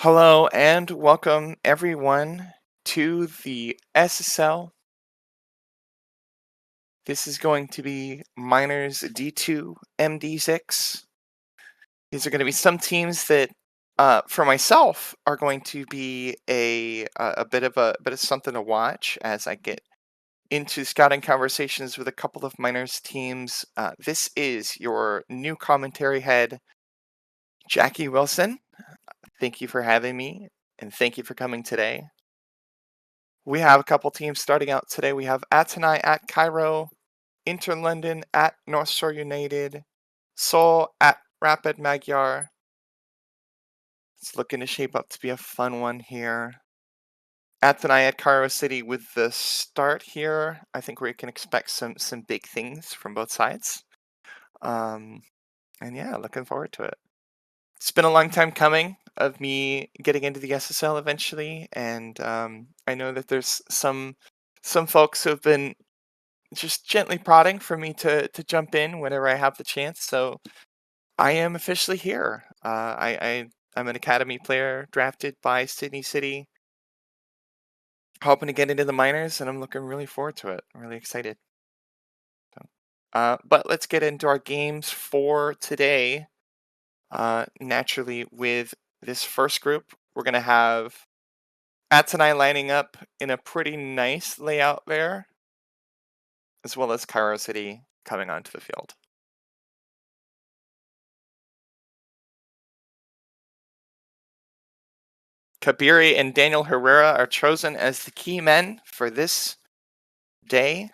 Hello and welcome everyone to the SSL. This is going to be Miners D2 MD6. These are going to be some teams that, for myself, are going to be a bit of something to watch as I get into scouting conversations with a couple of Miners teams. This is your new commentary head, Jackie Wilson. Thank you for having me, and thank you for coming today. We have a couple teams starting out today. We have Atenai at Cairo, Inter London at North Shore United, Seoul at Rapid Magyar. It's looking to shape up to be a fun one here. Atenai at Cairo City with the start here. I think we can expect some big things from both sides. Um, and yeah, looking forward to it. It's been a long time coming of me getting into the SSL eventually, and I know that there's some folks who have been just gently prodding for me to jump in whenever I have the chance. So I am officially here. I'm an academy player drafted by Sydney City, hoping to get into the minors, and I'm looking really forward to it. I'm really excited. So, but let's get into our games for today. Naturally, with this first group, we're gonna have Atenai lining up in a pretty nice layout there, as well as Cairo City coming onto the field. Kabiri and Daniel Herrera are chosen as the key men for this day.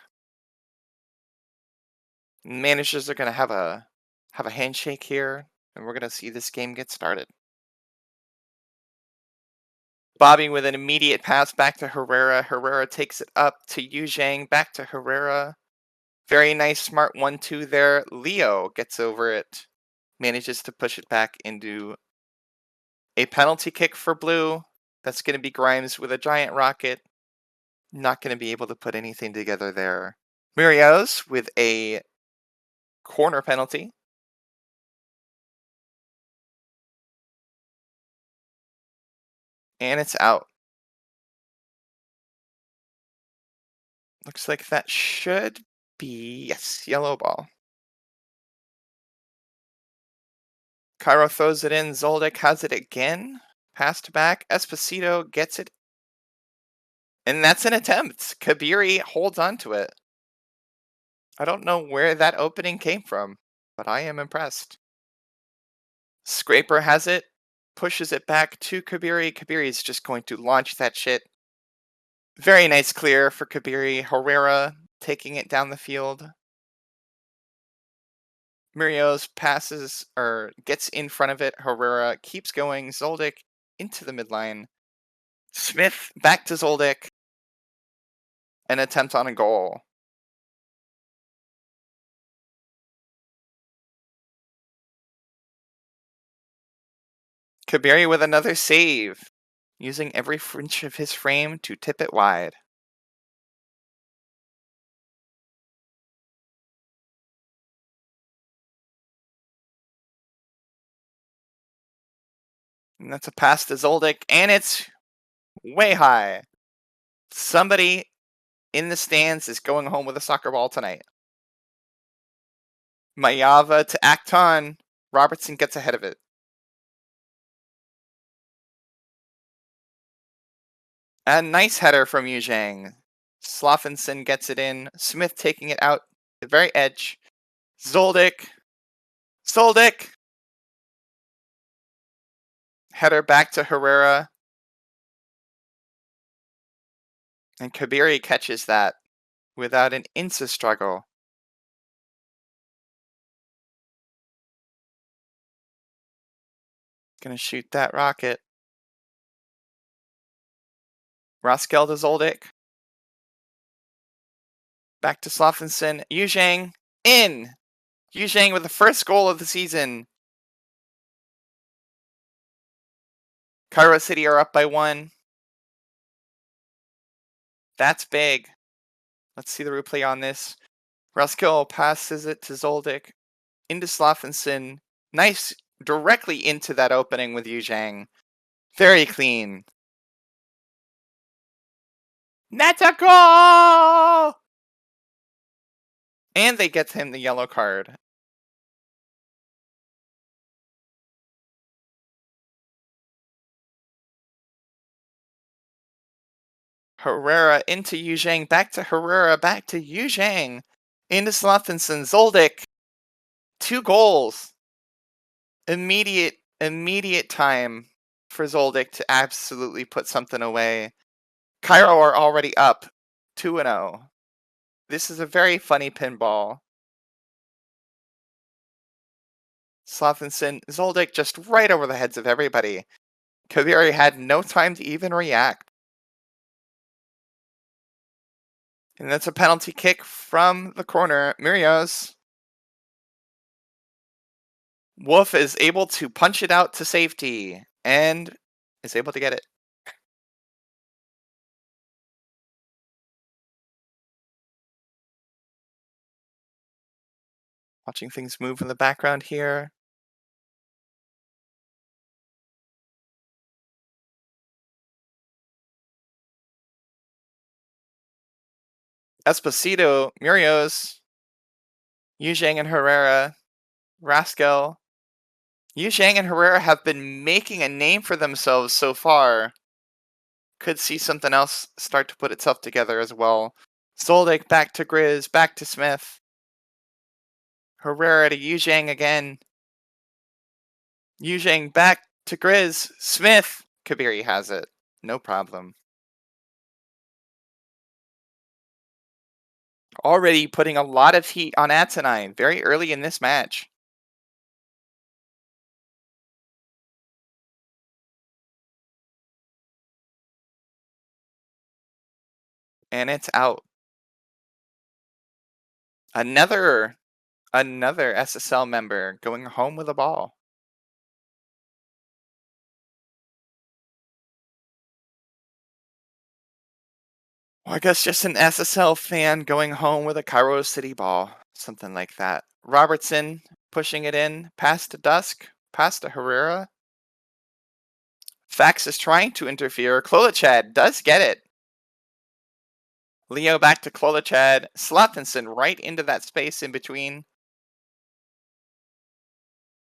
Managers are going to have a handshake here, and we're going to see this game get started. Bobby with an immediate pass back to Herrera. Herrera takes it up to Yu Zhang, back to Herrera. Very nice, smart 1-2 there. Leo gets over it, manages to push it back into a penalty kick for Blue. That's going to be Grimes with a giant rocket. Not going to be able to put anything together there. Murios with a corner penalty. And it's out. Looks like that should be, yes, yellow ball. Cairo throws it in. Zoldyck has it again. Passed back. Esposito gets it. And that's an attempt. Kabiri holds on to it. I don't know where that opening came from, but I am impressed. Scraper has it. Pushes it back to Kabiri. Kabiri is just going to launch that shit. Very nice clear for Kabiri. Herrera taking it down the field. Murios passes or gets in front of it. Herrera keeps going. Zoldyck into the midline. Smith back to Zoldyck. An attempt on a goal. Kabiri with another save, using every inch of his frame to tip it wide. And that's a pass to Zoldyck, and it's way high. Somebody in the stands is going home with a soccer ball tonight. Mayava to Acton. Robertson gets ahead of it. A nice header from Yu Zhang. Slofenson gets it in. Smith taking it out the very edge. Zoldyck. Zoldyck. Header back to Herrera. And Kabiri catches that without an inch of struggle. Gonna shoot that rocket. Roskel to Zoldyck. Back to Slofenson. Yu Zhang in. Yu Zhang with the first goal of the season. Cairo City are up by 1. That's big. Let's see the replay on this. Roskel passes it to Zoldyck. Into Slofenson. Nice, directly into that opening with Yu Zhang. Very clean. That's a goal! And they get him the yellow card. Herrera into Yuzhang, back to Herrera, back to Yuzhang. Into Slothinson, Zoldyck. 2 goals. Immediate time for Zoldyck to absolutely put something away. Cairo are already up 2-0. This is a very funny pinball. Slothinson, Zoldyck just right over the heads of everybody. Kabiri had no time to even react. And that's a penalty kick from the corner. Murios. Wolf is able to punch it out to safety and is able to get it. Watching things move in the background here. Esposito, Murios, Yuzhang and Herrera, Rascal. Yuzhang and Herrera have been making a name for themselves so far. Could see something else start to put itself together as well. Zoldyck back to Grizz, back to Smith. Herrera to Yuzhang again. Yuzhang back to Grizz. Smith. Kabiri has it. No problem. Already putting a lot of heat on Atenine very early in this match. And it's out. Another SSL member going home with a ball. Well, I guess just an SSL fan going home with a Cairo City ball. Something like that. Robertson pushing it in. Pass to Dusk. Pass to Herrera. Fax is trying to interfere. Klolichad does get it. Leo back to Klolichad. Slothinson right into that space in between.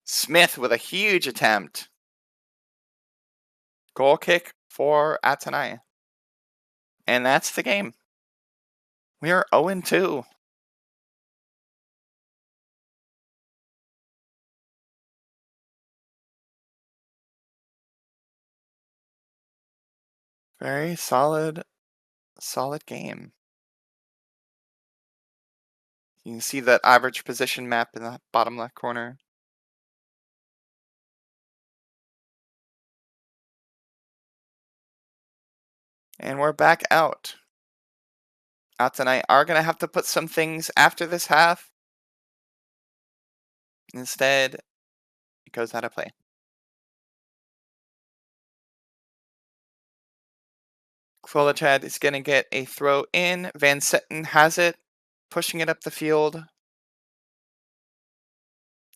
Smith with a huge attempt. Goal kick for Atenai. And that's the game. We are 0-2. Very solid game. You can see that average position map in the bottom left corner. And we're back out. Atenai are going to have to put some things after this half. Instead, it goes out of play. Klolichad is going to get a throw in. Van Setten has it, pushing it up the field.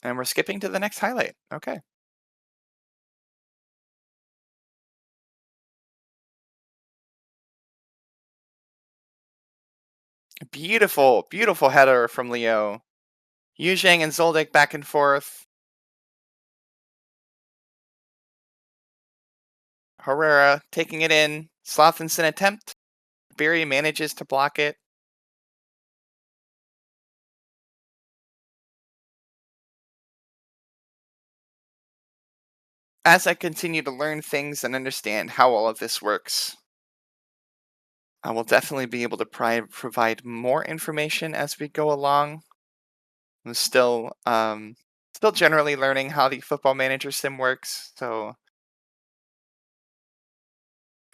And we're skipping to the next highlight. Okay. Beautiful header from Leo. Yuzhang and Zoldyck back and forth. Herrera taking it in. Slothinson attempt. Beery manages to block it. As I continue to learn things and understand how all of this works, I will definitely be able to provide more information as we go along. I'm still generally learning how the Football Manager sim works, so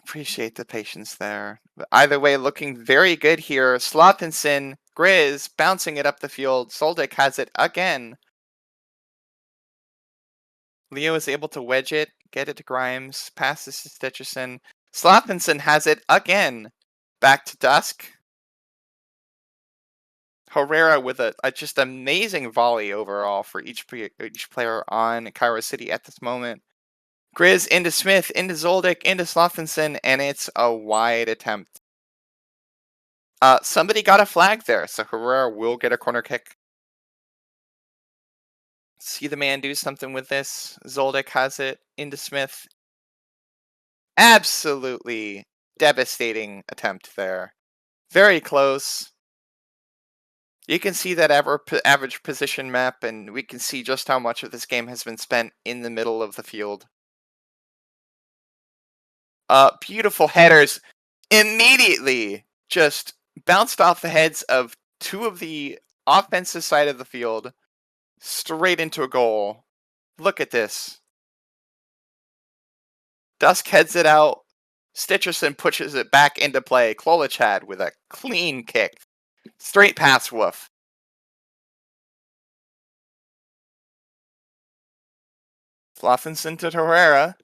appreciate the patience there. But either way, looking very good here. Slothinson, Grizz bouncing it up the field. Zoldyck has it again. Leo is able to wedge it, get it to Grimes, passes to Stitcherson. Slothinson has it again. Back to Dusk. Herrera with a just amazing volley overall for each player on Cairo City at this moment. Grizz into Smith, into Zoldyck, into Slothinson, and it's a wide attempt. Somebody got a flag there, so Herrera will get a corner kick. See the man do something with this. Zoldyck has it into Smith. Absolutely devastating attempt there. Very close. You can see that average position map, and we can see just how much of this game has been spent in the middle of the field. Beautiful headers. Immediately just bounced off the heads of two of the offensive side of the field, straight into a goal. Look at this. Dusk heads it out. Stitcherson pushes it back into play. Klolichad with a clean kick. Straight past Wolf. Slothinson to Herrera.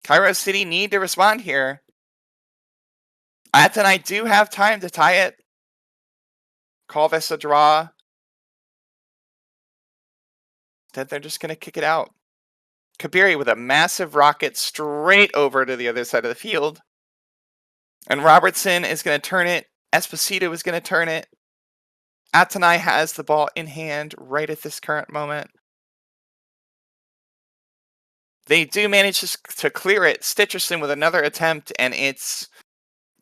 Cairo City need to respond here. I do have time to tie it. Call this a draw. Then they're just going to kick it out. Kabiri with a massive rocket straight over to the other side of the field. And Robertson is going to turn it. Esposito is going to turn it. Atanai has the ball in hand right at this current moment. They do manage to clear it. Stitcherson with another attempt, and it's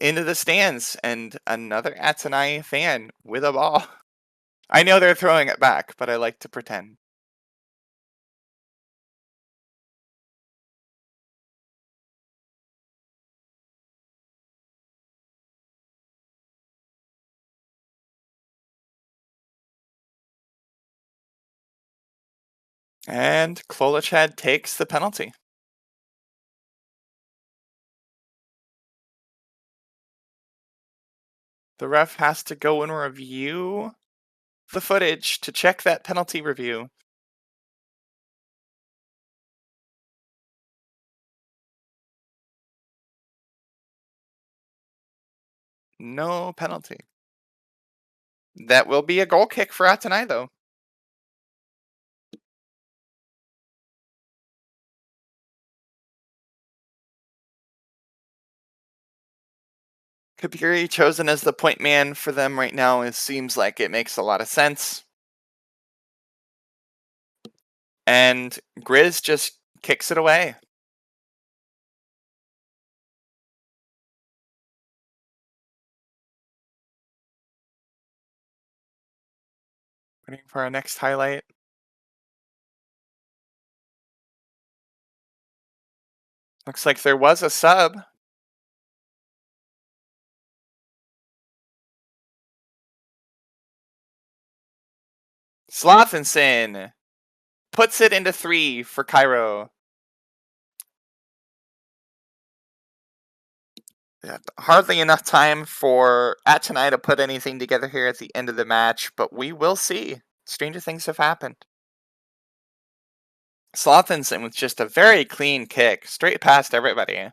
into the stands. And another Atanai fan with a ball. I know they're throwing it back, but I like to pretend. And Klolichad takes the penalty. The ref has to go and review the footage to check that penalty review. No penalty. That will be a goal kick for Atanai, though. Kabiri chosen as the point man for them right now. It seems like it makes a lot of sense. And Grizz just kicks it away. Waiting for our next highlight. Looks like there was a sub. Slothinson puts it into 3 for Cairo. Yeah, hardly enough time for Atanai to put anything together here at the end of the match, but we will see. Stranger things have happened. Slothinson with just a very clean kick, straight past everybody.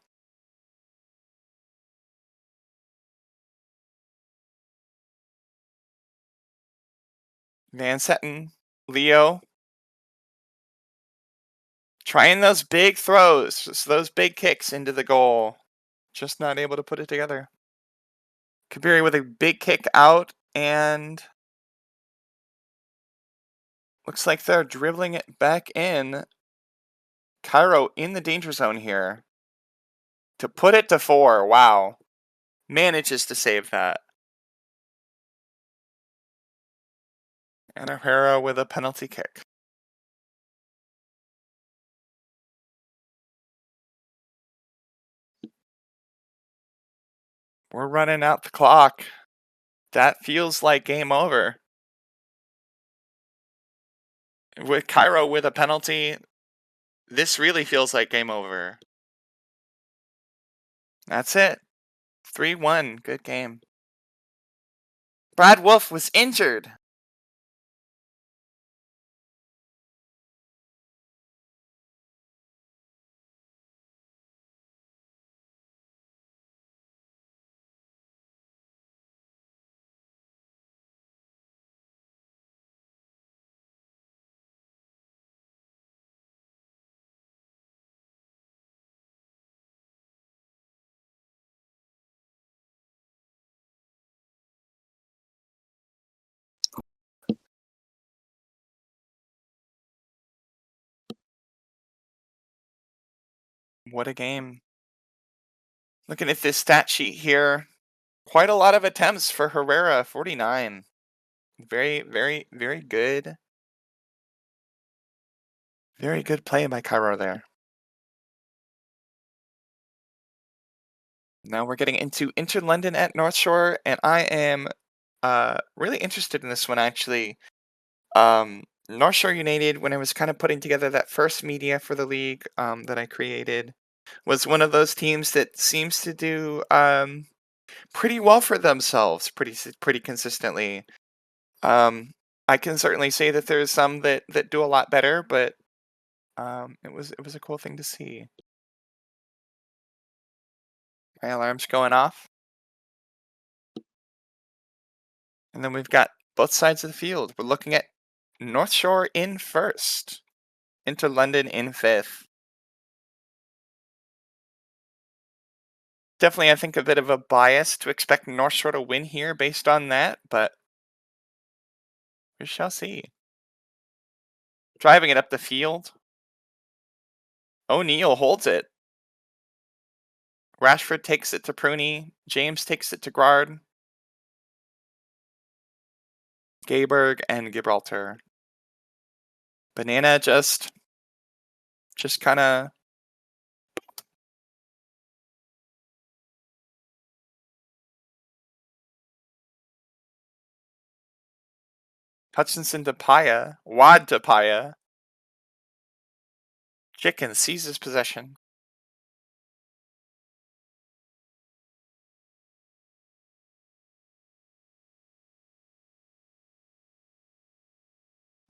Van Setten, Leo, trying those big throws, those big kicks into the goal. Just not able to put it together. Kabiri with a big kick out, and looks like they're dribbling it back in. Cairo in the danger zone here. To put it to 4, wow. Manages to save that. And Herrera with a penalty kick. We're running out the clock. That feels like game over. With Cairo with a penalty, this really feels like game over. That's it. 3-1. Good game. Brad Wolf was injured. What a game. Looking at this stat sheet here, quite a lot of attempts for Herrera, 49. Very, very, very good. Very good play by Cairo there. Now we're getting into Inter London at North Shore, and I am really interested in this one actually. North Shore United, when I was kind of putting together that first media for the league that I created, was one of those teams that seems to do pretty well for themselves, pretty consistently. Um, I can certainly say that there's some that do a lot better, but it was a cool thing to see. My alarm's going off, and then we've got both sides of the field. We're looking at North Shore in first, into London in fifth. Definitely, I think a bit of a bias to expect North Shore to win here based on that, but we shall see. Driving it up the field. O'Neal holds it. Rashford takes it to Pruney. James takes it to Grard. Gayberg and Gibraltar. Banana just kind of Hutchinson to Paya. Wad to Paya. Chicken seizes possession.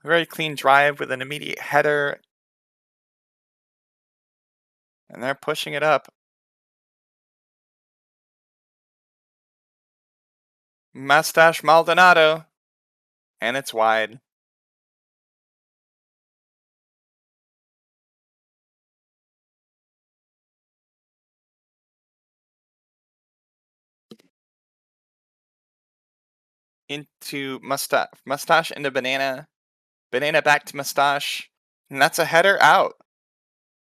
Very clean drive with an immediate header. And they're pushing it up. Mustache Maldonado. And it's wide. Into Mustache into Banana. Banana back to Mustache. And that's a header out.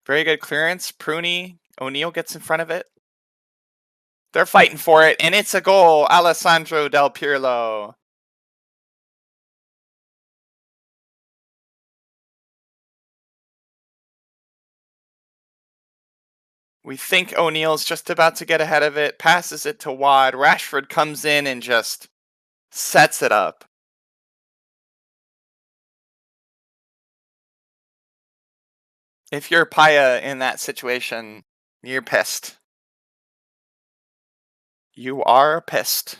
Very good clearance. Pruney. O'Neal gets in front of it. They're fighting for it, and it's a goal. Alessandro Del Pirlo. We think O'Neal's just about to get ahead of it, passes it to Wad. Rashford comes in and just sets it up. If you're Paya in that situation, you're pissed. You are pissed.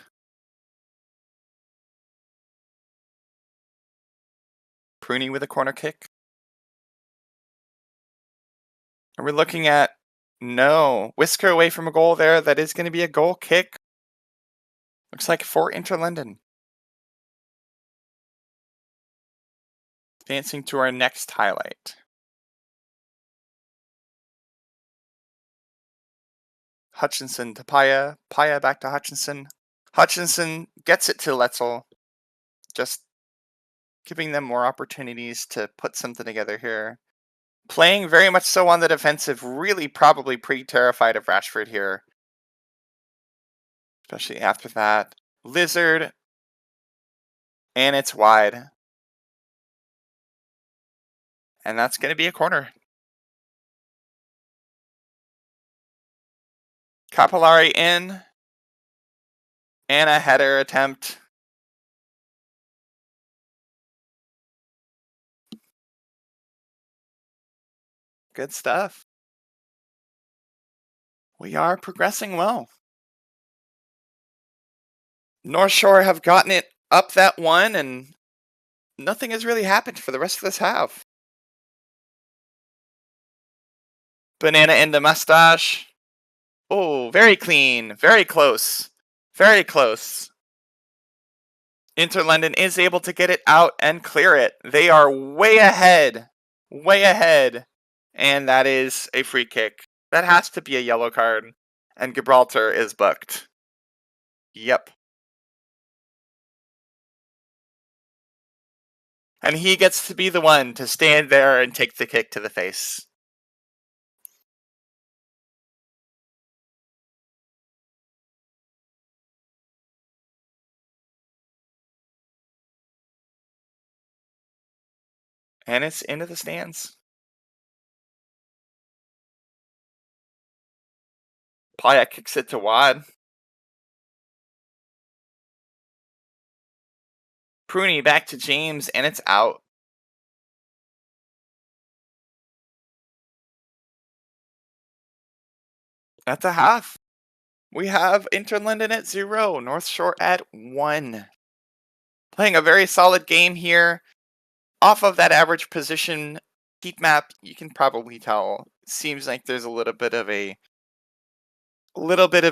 Pruney with a corner kick. Are we looking at... No. Whisker away from a goal there. That is going to be a goal kick. Looks like for Inter London. Advancing to our next highlight. Hutchinson to Paya. Paya back to Hutchinson. Hutchinson gets it to Letzel. Just giving them more opportunities to put something together here. Playing very much so on the defensive, really probably pretty terrified of Rashford here. Especially after that. Lizard. And it's wide. And that's going to be a corner. Capillari in. And a header attempt. Good stuff. We are progressing well. North Shore have gotten it up that one, and nothing has really happened for the rest of this half. Banana into Mustache. Oh, very clean. Very close. Very close. Inter London is able to get it out and clear it. They are way ahead. Way ahead. And that is a free kick. That has to be a yellow card. And Gibraltar is booked. Yep. And he gets to be the one to stand there and take the kick to the face. And it's into the stands. Paya kicks it to Wad. Pruny back to James, and it's out. At the half, we have Interlondon at 0, North Shore at 1. Playing a very solid game here. Off of that average position heat map, you can probably tell. Seems like there's a little bit of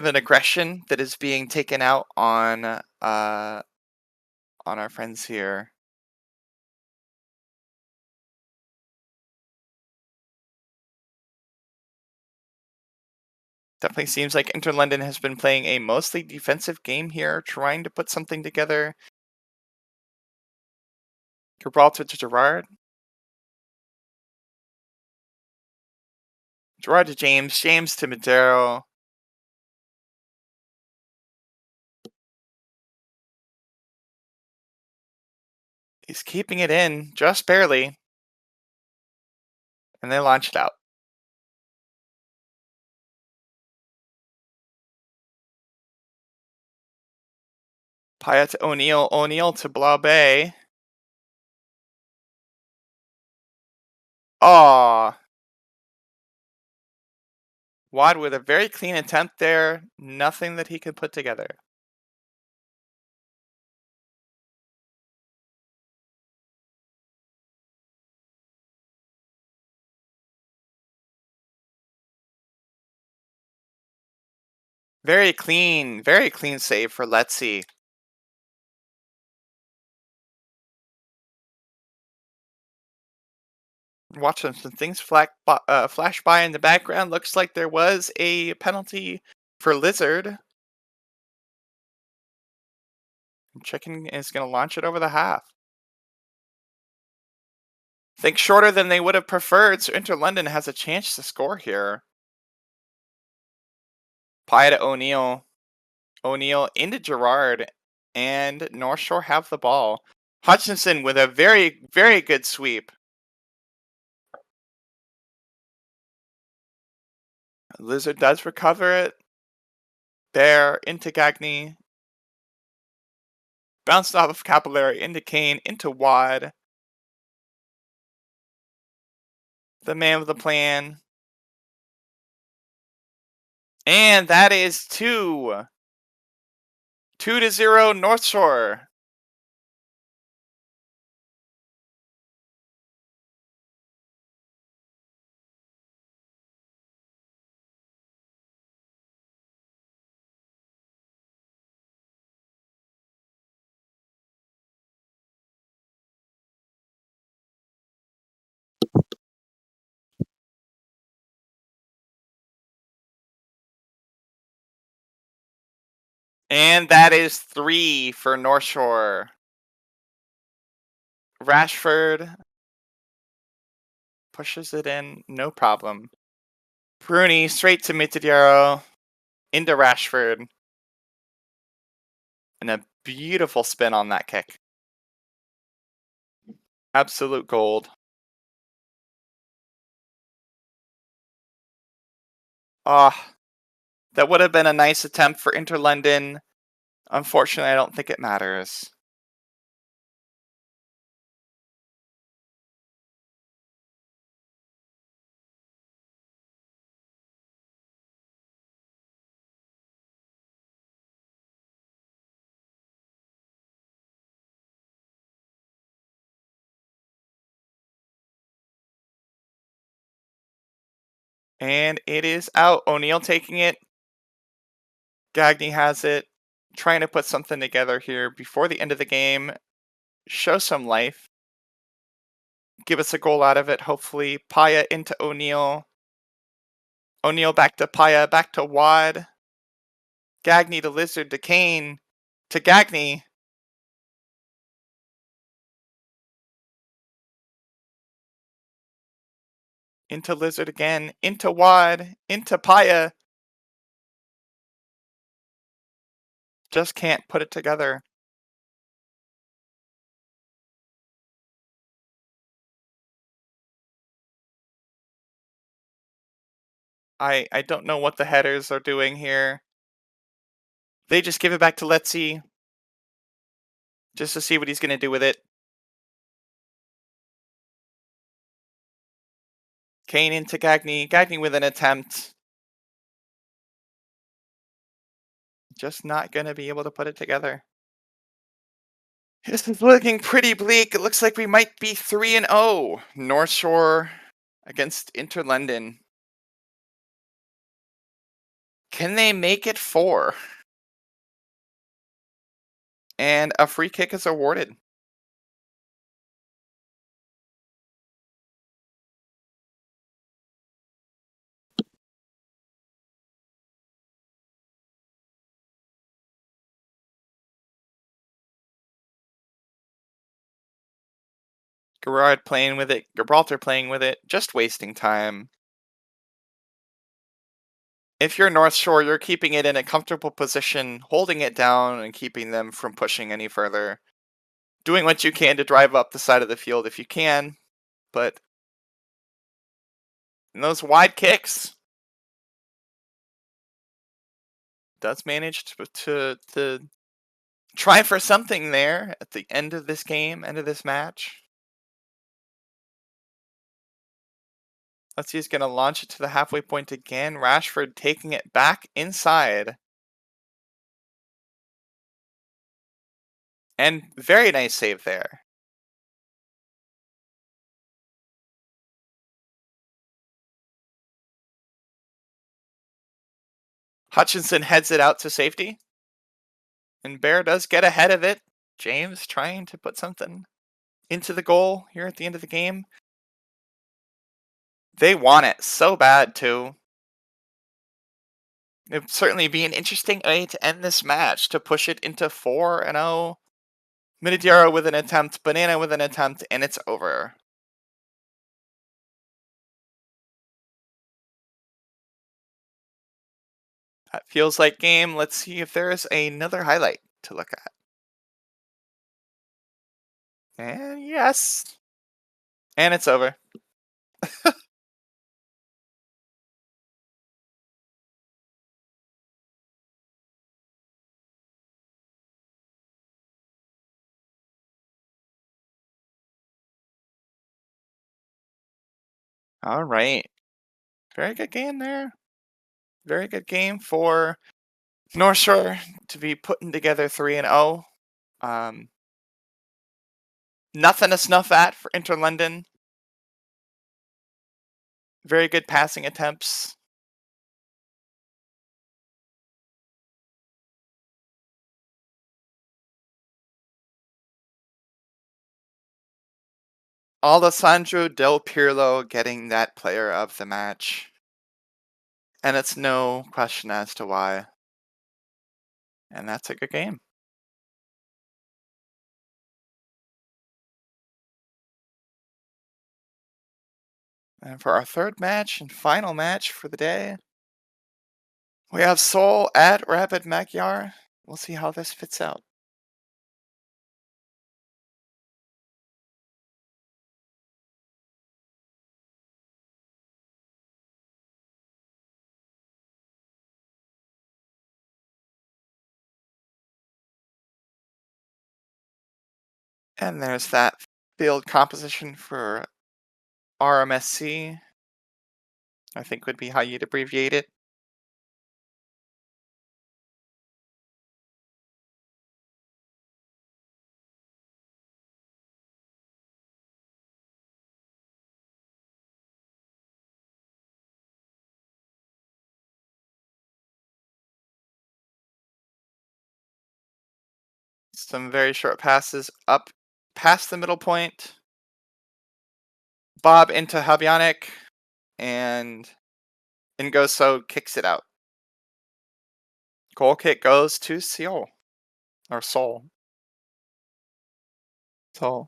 an aggression that is being taken out on our friends here. Definitely seems like Interlondon has been playing a mostly defensive game here, trying to put something together. Gibraltar to Gerard. Gerard to James. James to Madero. He's keeping it in, just barely. And they launch it out. Paya to O'Neill. O'Neill to Blaube. Aw. Wad with a very clean attempt there. Nothing that he could put together. Very clean save for Letzi. Watching some things flash by in the background. Looks like there was a penalty for Lizard. Chicken is going to launch it over the half. Think shorter than they would have preferred, so Interlondon has a chance to score here. Pie to O'Neill. O'Neill into Gerard, and North Shore have the ball. Hutchinson with a very, very good sweep. Lizard does recover it. There, into Gagny. Bounced off of Capillary into Kane, into Wad. The man with the plan. And that is 2. 2-0 North Shore. And that is 3 for North Shore. Rashford pushes it in, no problem. Bruni straight to Mitadiero, into Rashford. And a beautiful spin on that kick. Absolute gold. Ah, that would have been a nice attempt for Interlondon. Unfortunately, I don't think it matters. And it is out. O'Neill taking it. Gagny has it. Trying to put something together here before the end of the game. Show some life. Give us a goal out of it, hopefully. Paya into O'Neill. O'Neill back to Paya, back to Wad. Gagny to Lizard to Kane. To Gagny. Into Lizard again. Into Wad. Into Paya. Just can't put it together. I don't know what the headers are doing here. They just give it back to Letzi just to see what he's gonna do with it. Kane into Gagny. Gagny with an attempt. Just not gonna be able to put it together. This is looking pretty bleak. It looks like we might be 3-0. North Shore against Inter London. Can they make it 4? And a free kick is awarded. Gerard playing with it, Gibraltar playing with it, just wasting time. If you're North Shore, you're keeping it in a comfortable position, holding it down and keeping them from pushing any further. Doing what you can to drive up the side of the field if you can, but in those wide kicks does manage to try for something there at the end of this game, end of this match. Let's see, he's going to launch it to the halfway point again. Rashford taking it back inside. And very nice save there. Hutchinson heads it out to safety. And Bear does get ahead of it. James trying to put something into the goal here at the end of the game. They want it so bad, too. It would certainly be an interesting way to end this match, to push it into 4-0. Minidiaro with an attempt, Banana with an attempt, and it's over. That feels like game. Let's see if there's another highlight to look at. And yes. And it's over. All right. Very good game there. Very good game for North Shore to be putting together 3-0. Um, Nothing to snuff at for Inter London. Very good passing attempts. Alessandro Del Pirlo getting that player of the match. And it's no question as to why. And that's a good game. And for our third match and final match for the day, we have Seoul at Rapid Magyar. We'll see how this fits out. And there's that field composition for RMSC, I think would be how you'd abbreviate it. Some very short passes up past the middle point. Bob into Habyanik, and Ngoso kicks it out. Goal kick goes to Seoul. Or Seoul. Seoul.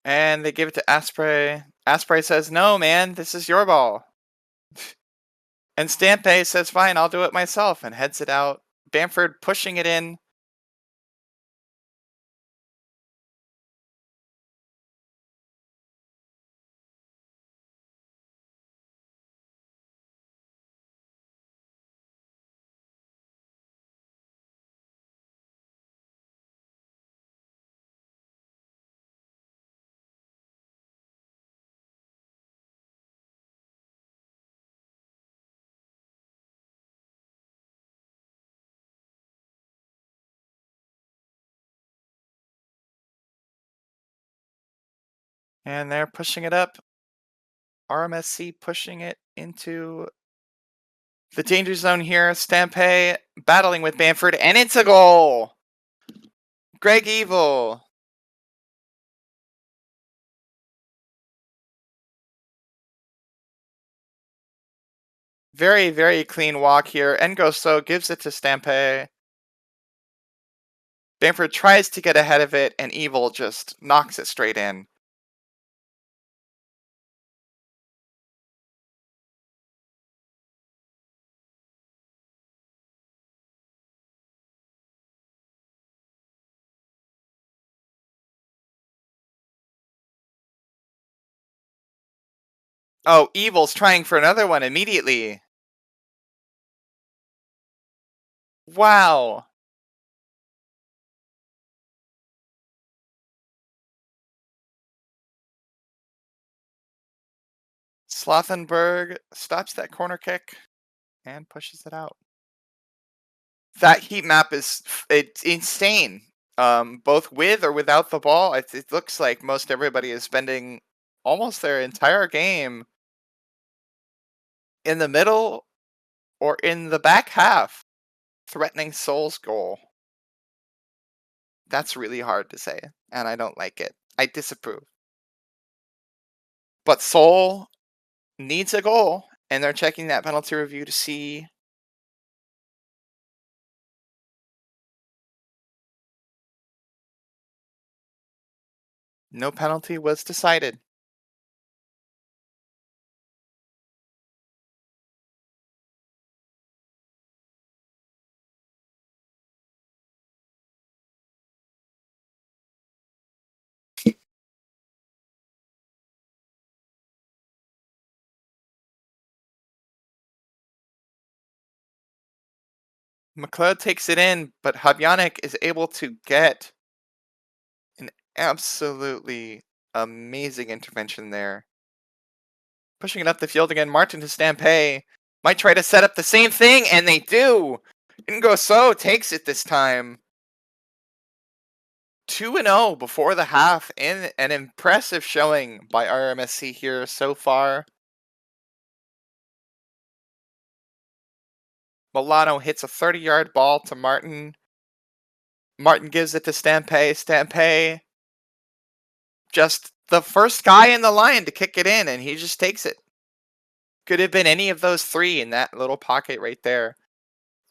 And they give it to Asprey. Asprey says, "No, man, this is your ball." And Stampé says, "Fine, I'll do it myself," and heads it out. Bamford pushing it in. And they're pushing it up. RMSC pushing it into the danger zone here. Stampé battling with Bamford, and it's a goal! Greg Evil. Very, very clean walk here. Ngoso gives it to Stampé. Bamford tries to get ahead of it, and Evil just knocks it straight in. Oh, Evil's trying for another one immediately. Wow. Slothenberg stops that corner kick and pushes it out. That heat map is it's insane. Both with or without the ball, it looks like most everybody is spending almost their entire game in the middle or in the back half, threatening Seoul's goal. That's really hard to say, and I don't like it. I disapprove. But Seoul needs a goal, and they're checking that penalty review to see. No penalty was decided. McLeod takes it in, but Habyanik is able to get an absolutely amazing intervention there. Pushing it up the field again, Martin to Stampé. Might try to set up the same thing, and they do! Ngoso takes it this time. 2-0 before the half, in an impressive showing by RMSC here so far. Milano hits a 30-yard ball to Martin. Martin gives it to Stampé. Stampé, just the first guy in the line to kick it in, and he just takes it. Could have been any of those three in that little pocket right there.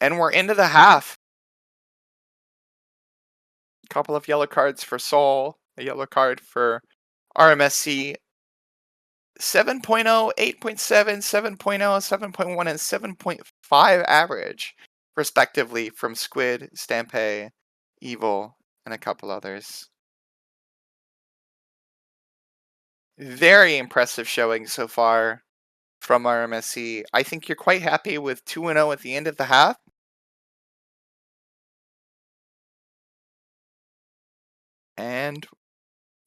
And we're into the half. Couple of yellow cards for Seoul, a yellow card for RMSC. 7.0, 8.7, 7.0, 7.1, and 7.5 average, respectively, from Squid, Stampé, Evil, and a couple others. Very impressive showing so far from RMSC. I think you're quite happy with 2-0 at the end of the half. And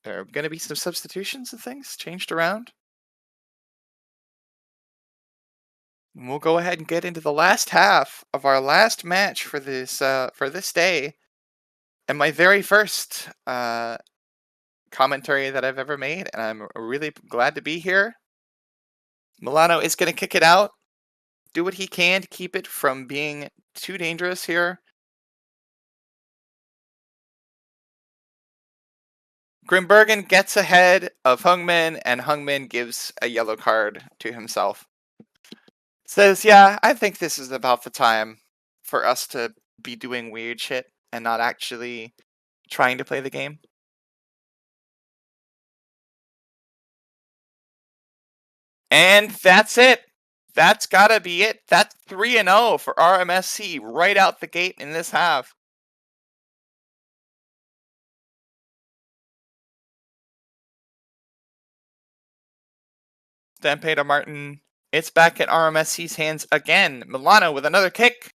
there are going to be some substitutions and things changed around. We'll go ahead and get into the last half of our last match for this day, and my very first commentary that I've ever made, and I'm really glad to be here. Milano is going to kick it out, do what he can to keep it from being too dangerous here. Grimbergen gets ahead of Hungmin, and Hungmin gives a yellow card to himself. Says, "Yeah, I think this is about the time for us to be doing weird shit and not actually trying to play the game." And that's it. That's gotta be it. That's 3-0 for RMSC right out the gate in this half. Stampede Martin. It's back in RMSC's hands again. Milano with another kick.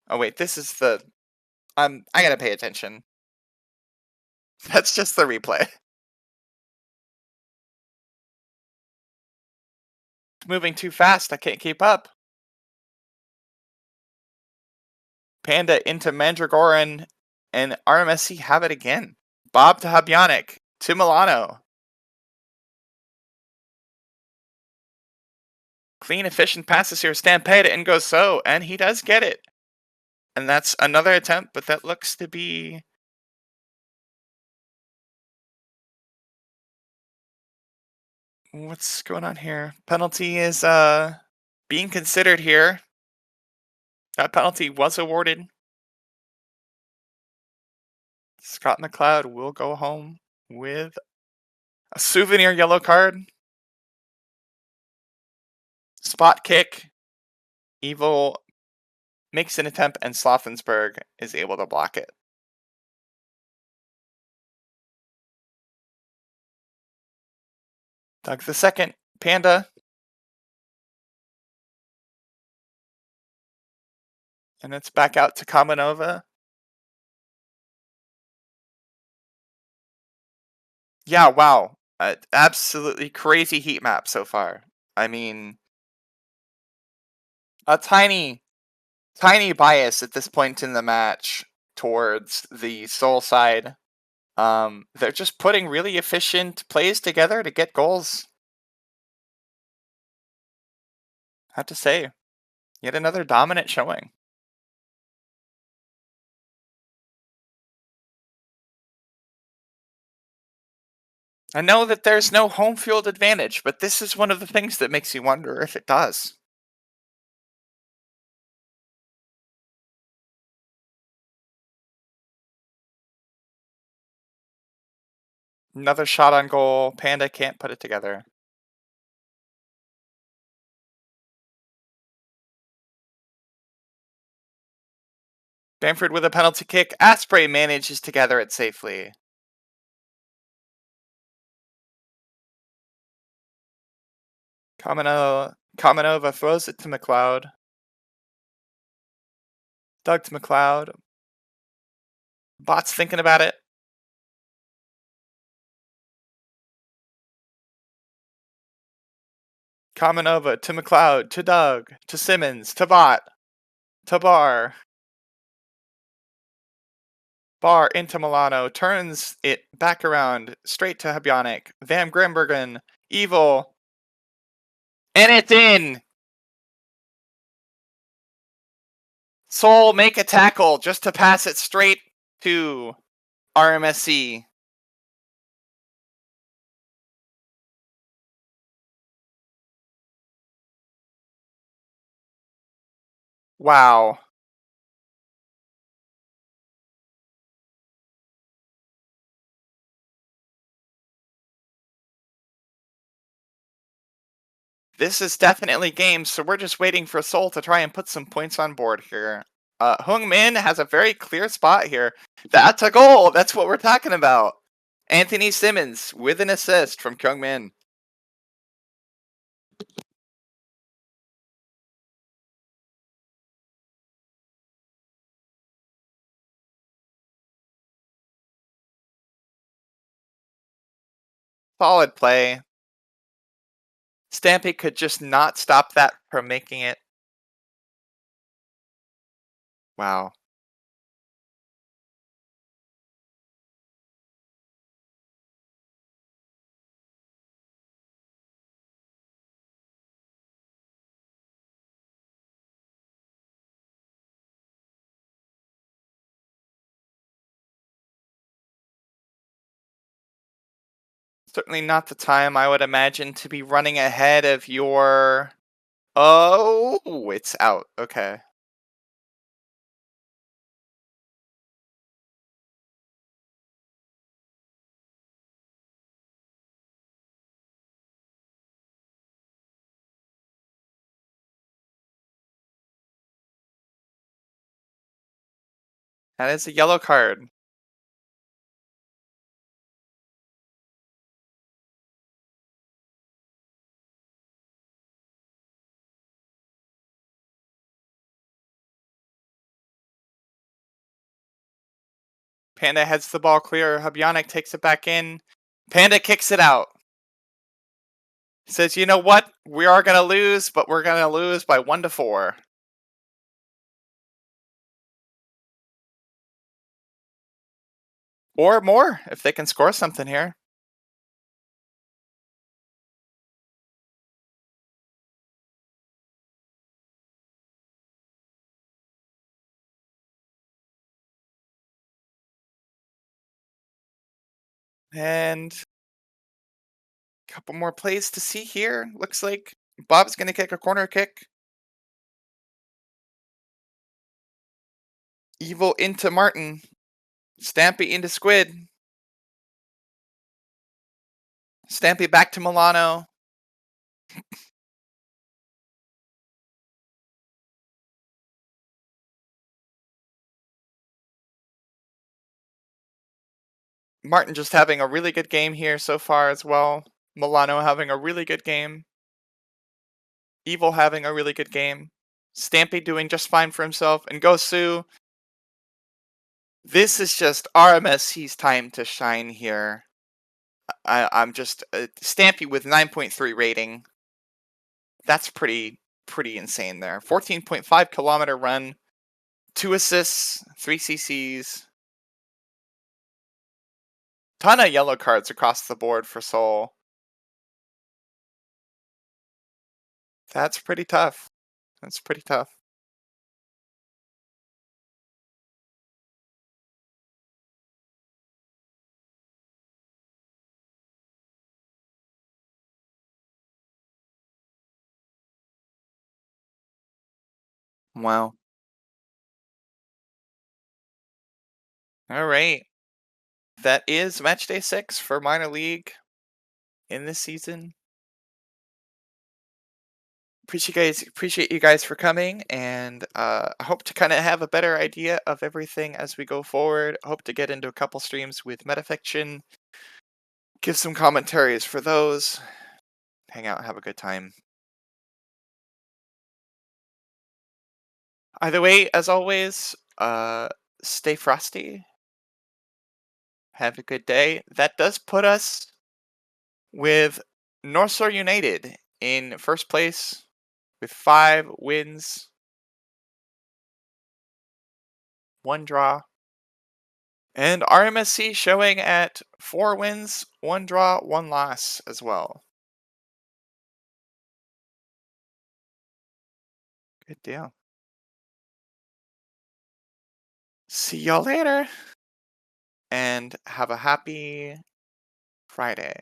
Oh wait, this is the I gotta pay attention. That's just the replay. It's moving too fast. I can't keep up. Panda into Mandragoran, and RMSC have it again. Bob to Habyanik to Milano. Clean, efficient passes here. Stampede and goes so, and he does get it. And that's another attempt, but that looks to be. What's going on here? Penalty is being considered here. That penalty was awarded. Scott McLeod will go home with a souvenir yellow card. Spot kick. Evil makes an attempt, and Slothensberg is able to block it. Doug the second. Panda. And it's back out to Kamanova. Yeah, wow. Absolutely crazy heat map so far. I mean, a tiny bias at this point in the match towards the Soul side. They're just putting really efficient plays together to get goals. I have to say, yet another dominant showing. I know that there's no home field advantage, but this is one of the things that makes you wonder if it does. Another shot on goal. Panda can't put it together. Bamford with a penalty kick. Asprey manages to gather it safely. Kamanova throws it to McLeod. Doug to McLeod. Bot's thinking about it. Kamanova to McLeod to Doug to Simmons to Bot to Barr. Barr into Milano, turns it back around, straight to Habyanik. Van Grimbergen, Evil, and it's in! Soul make a tackle just to pass it straight to RMSC. Wow. This is definitely game, so we're just waiting for Seoul to try and put some points on board here. Hung Min has a very clear spot here. That's a goal! That's what we're talking about. Anthony Simmons with an assist from Kyung Min. Solid play. Stampy could just not stop that from making it. Wow. Certainly not the time I would imagine to be running ahead of your. Oh, it's out. Okay. That is a yellow card. Panda heads the ball clear. Hubyanik takes it back in. Panda kicks it out. Says, you know what? We are going to lose, but we're going to lose by 1-4. Or more, if they can score something here. And a couple more plays to see here. Looks like Bob's going to kick a corner kick. Evil into Martin. Stampy into Squid. Stampy back to Milano. Martin just having a really good game here so far as well. Milano having a really good game. Evil having a really good game. Stampy doing just fine for himself. And Gosu. This is just RMSC's time to shine here. I'm just Stampy with 9.3 rating. That's pretty insane there. 14.5 kilometer run, 2 assists, 3 CCs. Ton of yellow cards across the board for Seoul. That's pretty tough. That's pretty tough. Wow. All right. That is match day 6 for minor league in this season. Appreciate you guys for coming, and I hope to kind of have a better idea of everything as we go forward. Hope to get into a couple streams with metafiction, give some commentaries for those, hang out, have a good time. Either way, as always, stay frosty, have a good day. That does put us with North Shore United in first place with 5 wins, 1 draw. And RMSC showing at 4 wins, 1 draw, 1 loss as well. Good deal. See y'all later, and have a happy Friday.